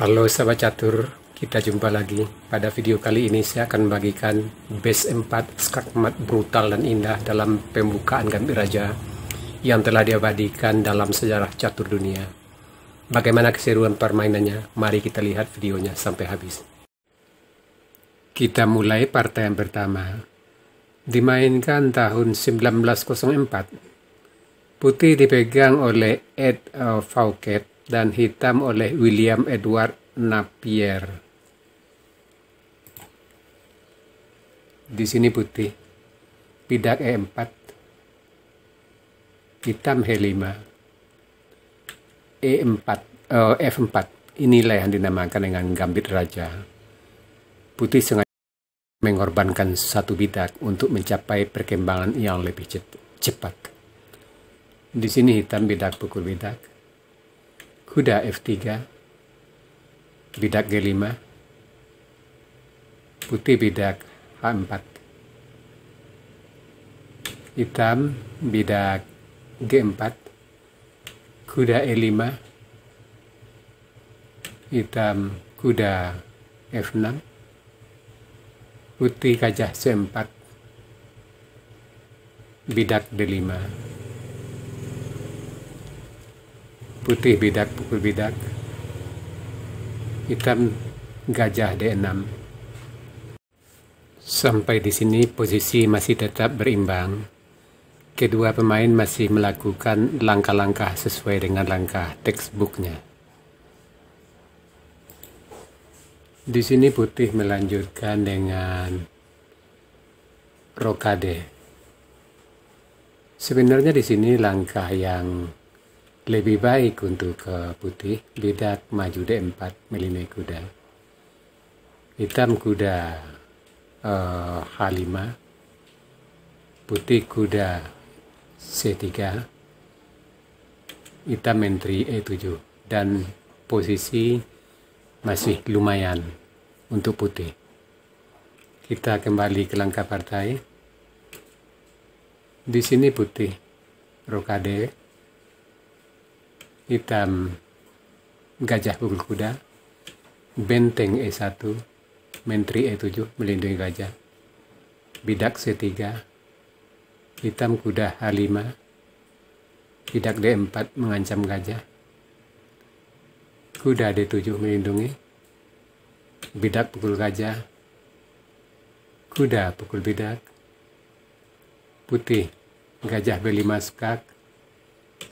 Halo sahabat catur, kita jumpa lagi. Pada video kali ini saya akan membagikan base 4 skakmat brutal dan indah dalam pembukaan Gambit Raja yang telah diabadikan dalam sejarah catur dunia. Bagaimana keseruan permainannya? Mari kita lihat videonya sampai habis. Kita mulai partai yang pertama. Dimainkan tahun 1904. Putih dipegang oleh Ed Fouquet dan hitam oleh William Edward Napier. Di sini putih, bidak E4, hitam H5, E4, F4. Inilah yang dinamakan dengan Gambit Raja. Putih sengaja mengorbankan satu bidak untuk mencapai perkembangan yang lebih cepat. Di sini hitam bidak pukul bidak. Kuda F3, bidak G5, putih bidak H4, hitam bidak G4, kuda E5, hitam kuda F6, putih gajah C4, bidak D5. Putih bidak pukul bidak, hitam gajah D6. Sampai di sini posisi masih tetap berimbang. Kedua pemain masih melakukan langkah-langkah sesuai dengan langkah textbooknya. Di sini putih melanjutkan dengan rokade. Sebenarnya di sini langkah yang lebih baik untuk putih, bidak maju D4 melinai kuda, hitam kuda H5, putih kuda C3, hitam menteri E7, dan posisi masih lumayan untuk putih. Kita kembali ke langkah partai. Di sini putih rokade, hitam gajah pukul kuda, benteng E1, menteri E7 melindungi gajah, bidak C3, hitam kuda H5, bidak D4 mengancam gajah, kuda D7 melindungi, bidak pukul gajah, kuda pukul bidak, putih gajah B5 skak,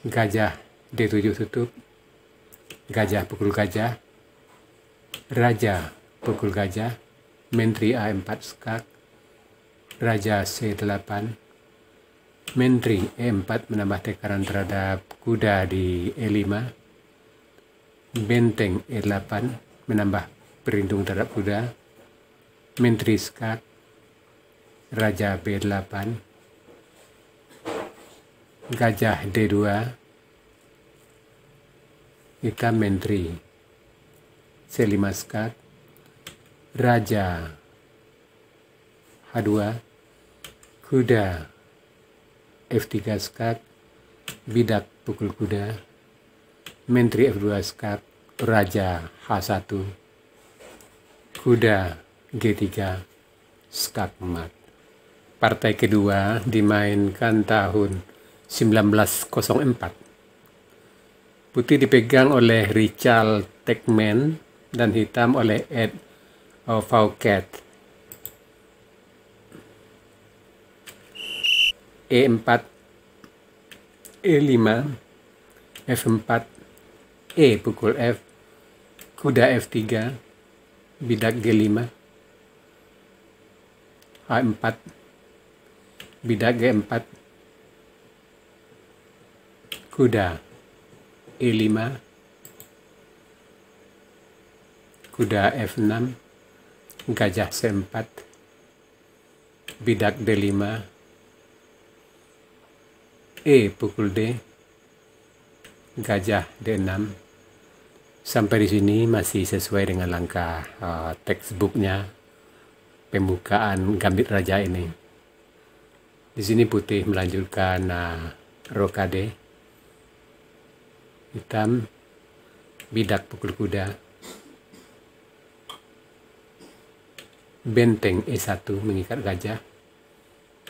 gajah D7 tutup, gajah pukul gajah, raja pukul gajah, menteri A4 skak, raja C8, menteri E4 menambah tekanan terhadap kuda di E5, benteng E8 menambah perlindung terhadap kuda, menteri skak, raja B8, gajah D2, hitam menteri C5 skak, raja H2, kuda F3 skak, bidak pukul kuda, menteri F2 skak, raja H1, kuda G3 skak mat. Partai kedua dimainkan tahun 1904. Putih dipegang oleh Richard Techman dan hitam oleh Ed Fouquet. E4, E5, F4, E pukul F, kuda F3, bidak G5, H4, bidak G4, kuda E5, kuda F6, gajah C4, bidak D5, E pukul D, gajah D6. Sampai di sini masih sesuai dengan langkah textbooknya pembukaan Gambit Raja ini. Di sini putih melanjutkan rokade, hitam bidak pukul kuda, benteng E1 mengikat gajah,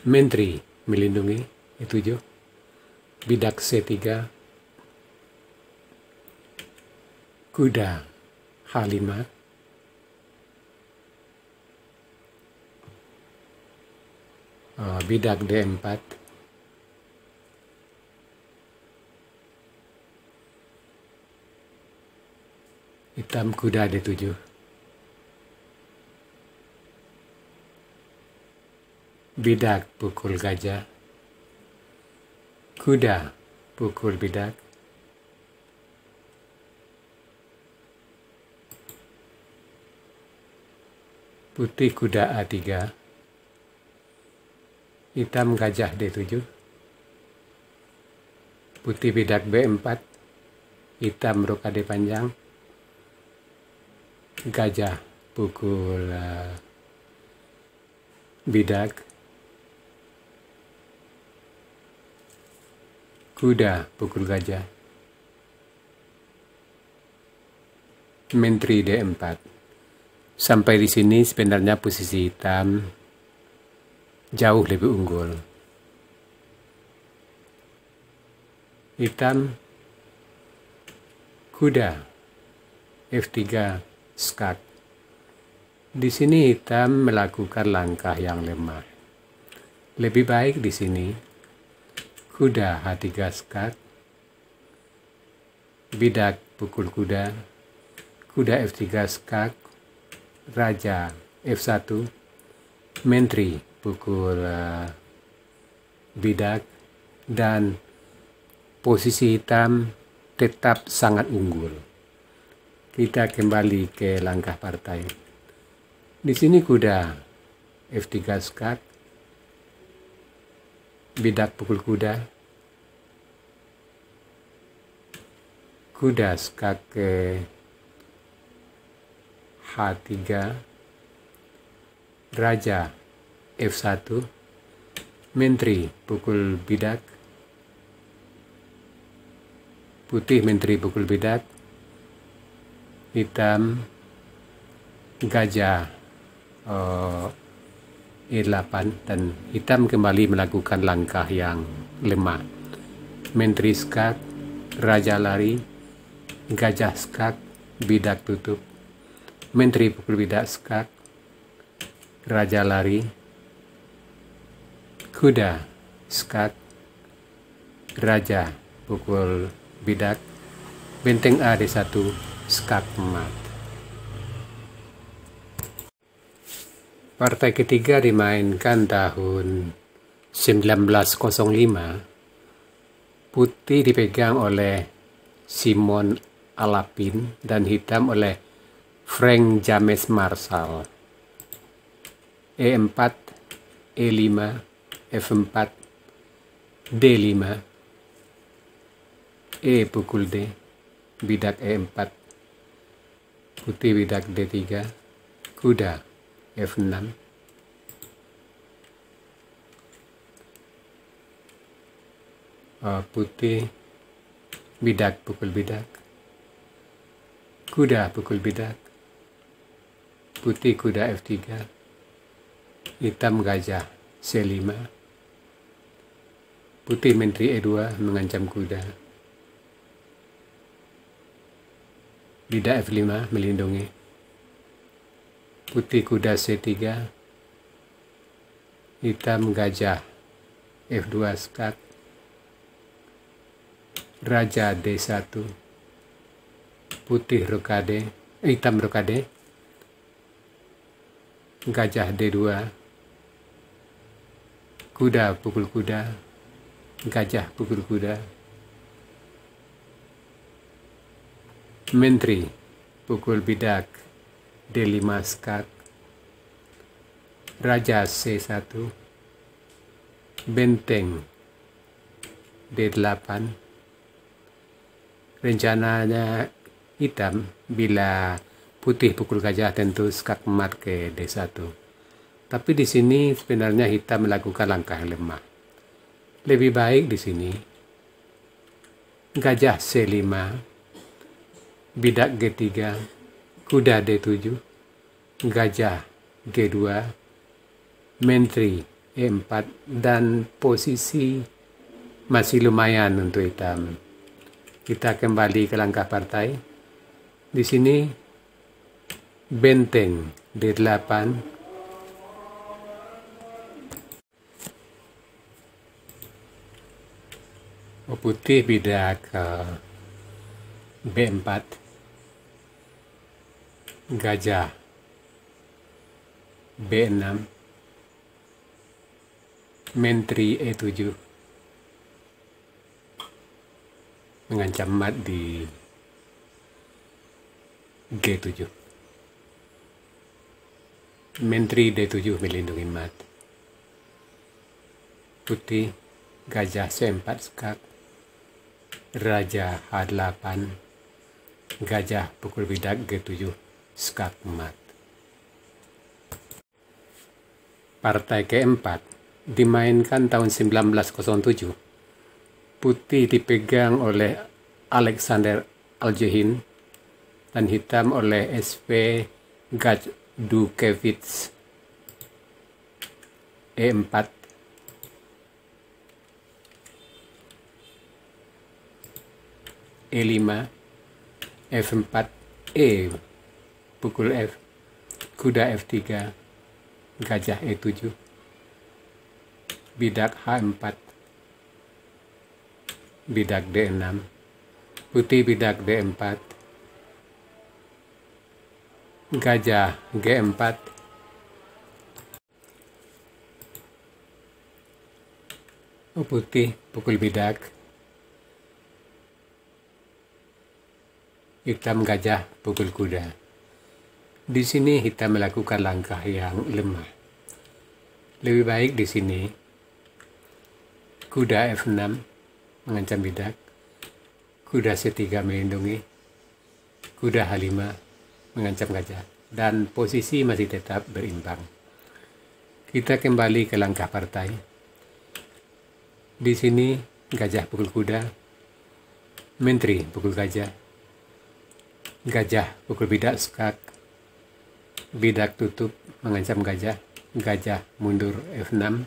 menteri melindungi E7, bidak C3, kuda H5, bidak D4, hitam kuda D7, bidak pukul gajah, kuda pukul bidak, putih kuda A3, hitam gajah D7, putih bidak B4, hitam rokade panjang, gajah pukul bidak, kuda pukul gajah, menteri D4. Sampai di sini sebenarnya posisi hitam jauh lebih unggul. Hitam, kuda, F3, skak. Di sini hitam melakukan langkah yang lemah. Lebih baik di sini, kuda H3 skak, bidak pukul kuda, kuda F3 skak, raja F1, menteri pukul bidak, dan posisi hitam tetap sangat unggul. Kita kembali ke langkah partai. Di sini kuda F3 skak, bidak pukul kuda, kuda skak ke H3, raja F1, menteri pukul bidak, putih menteri pukul bidak, hitam gajah E8, dan hitam kembali melakukan langkah yang lemah. Menteri skak, raja lari, gajah skak, bidak tutup, menteri pukul bidak skak, raja lari, kuda skak, raja pukul bidak, benteng AD1, skak mat. Partai ketiga dimainkan tahun 1905. Putih dipegang oleh Simon Alapin dan hitam oleh Frank James Marshall. E4, E5, F4, D5, E pukul D, bidak E4, putih bidak D3, kuda F6, putih bidak pukul bidak, kuda pukul bidak, putih kuda F3, hitam gajah C5, putih menteri E2 mengancam kuda, bidak F5 melindungi, putih kuda C3, hitam gajah F2 skak, raja D1, putih rokade, hitam rokade, gajah D2, kuda pukul kuda, gajah pukul kuda, menteri pukul bidak D5 skak, raja C1, benteng D8. Rencananya hitam bila putih pukul gajah tentu skak mat ke D1. Tapi di sini sebenarnya hitam melakukan langkah yang lemah. Lebih baik di sini gajah C5, bidak G3, kuda D7, gajah G2, menteri E4, dan posisi masih lumayan untuk hitam. Kita kembali ke langkah partai. Di sini benteng D8, putih bidak B4, gajah B6, menteri E7, mengancam mat di G7. Menteri D7 melindungi mat. Putih, gajah C4 skak, raja H8, gajah pukul bidak G7 skak mat. Partai keempat dimainkan tahun 1907. Putih dipegang oleh Alexander Aljehin dan hitam oleh SV Gajdukevich. E4, E5, F4, E pukul F, kuda F3, gajah E7, bidak H4, bidak D6, putih bidak D4, gajah G4, putih pukul bidak, hitam gajah pukul kuda. Di sini hitam melakukan langkah yang lemah. Lebih baik di sini kuda F6 mengancam bidak, kuda C3 melindungi, kuda H5 mengancam gajah, dan posisi masih tetap berimbang. Kita kembali ke langkah partai. Di sini gajah pukul kuda, menteri pukul gajah, gajah pukul bidak skak, bidak tutup mengancam gajah, gajah mundur F6,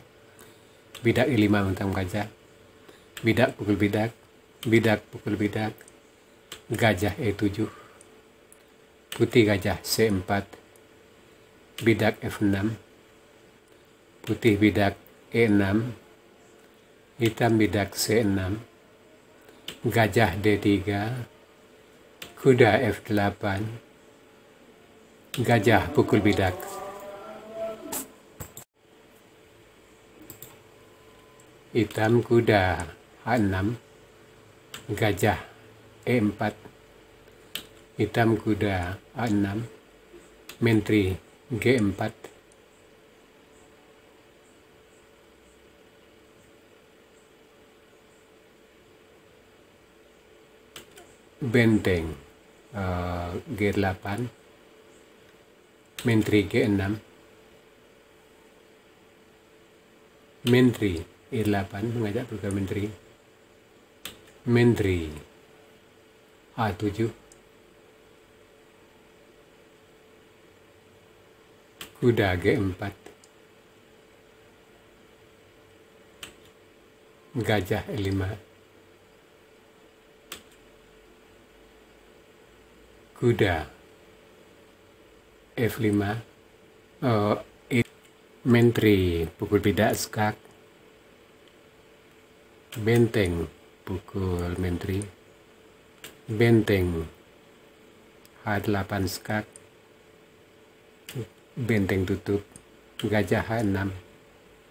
bidak E5 mengancam gajah, bidak pukul bidak pukul bidak, gajah E7, putih gajah C4, bidak F6, putih bidak E6, hitam bidak C6, gajah D3, kuda F8, gajah pukul bidak. Hitam kuda H6, gajah E4, hitam kuda A6, menteri G4, benteng G8, menteri G6, menteri E8 mengajak program menteri, menteri A7, kuda G4, gajah E5, kuda F5, menteri pukul bidak skak, benteng pukul menteri, benteng H8 skak, benteng tutup, gajah H6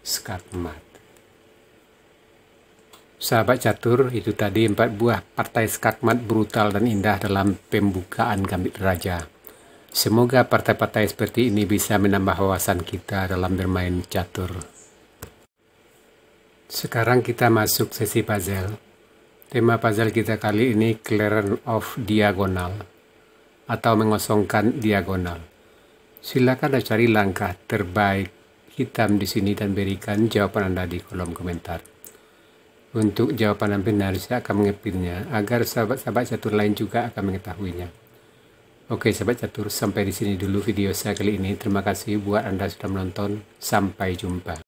skak mat. Sahabat catur, itu tadi 4 buah partai skakmat brutal dan indah dalam pembukaan Gambit Raja. Semoga partai-partai seperti ini bisa menambah wawasan kita dalam bermain catur. Sekarang kita masuk sesi puzzle. Tema puzzle kita kali ini clearance of diagonal atau mengosongkan diagonal. Silakan cari langkah terbaik hitam di sini dan berikan jawaban Anda di kolom komentar. Untuk jawaban yang benar, saya akan mengepinnya agar sahabat-sahabat catur lain juga akan mengetahuinya. Oke, sahabat catur, sampai di sini dulu video saya kali ini. Terima kasih buat Anda sudah menonton. Sampai jumpa.